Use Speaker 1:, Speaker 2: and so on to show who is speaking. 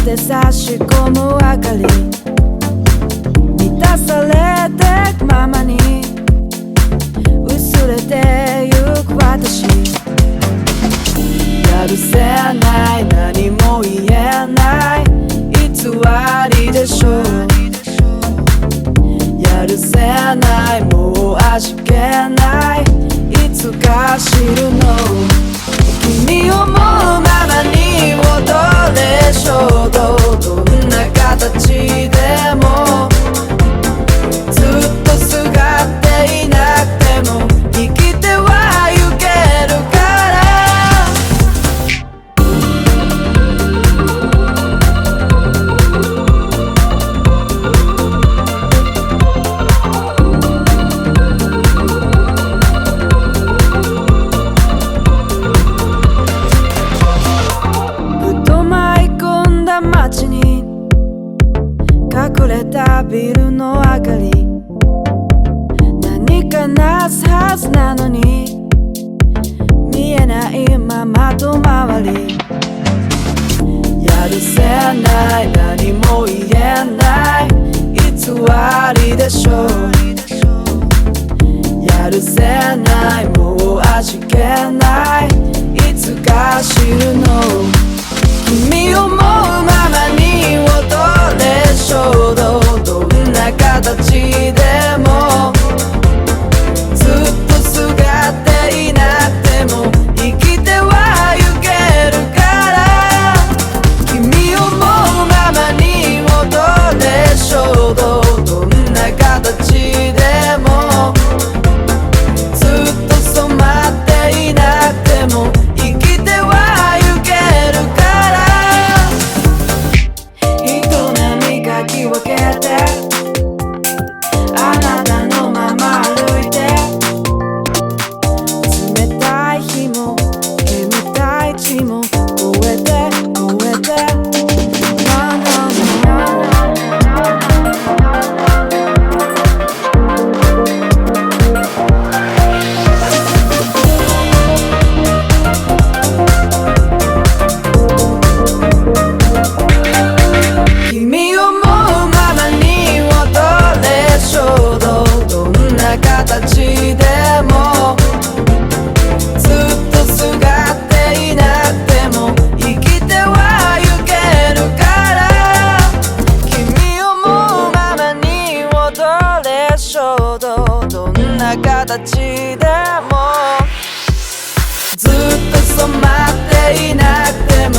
Speaker 1: で差し込む明かり、満たされてくままに薄れてゆく私、やるせない何も言えない偽りでしょう。やるせないもう味気ないいつか知るの。君思うままに踊れ衝動、どんな形でもずっとすがっていなくても生きてはゆけるから。街に隠れたビルの明かり、何かなすはずなのに見えないまま遠回り、やるせない何も言えない偽りでしょう。やるせないもう味気ないいつか知るの。君思うままに踊れ衝動、どんな形でもずっとすがっていなくても生きてはゆけるから。君思うままに踊れ衝動、どんな形でもずっと染まっていなくても生きてはゆけるから。分けてあなたのまま歩いて、冷たい日も煙たい地も越えて越えて形でもずっとすがっていなくても生きてはゆけるから。君思うままに踊れ衝動、どんな形でもずっと染まっていなくても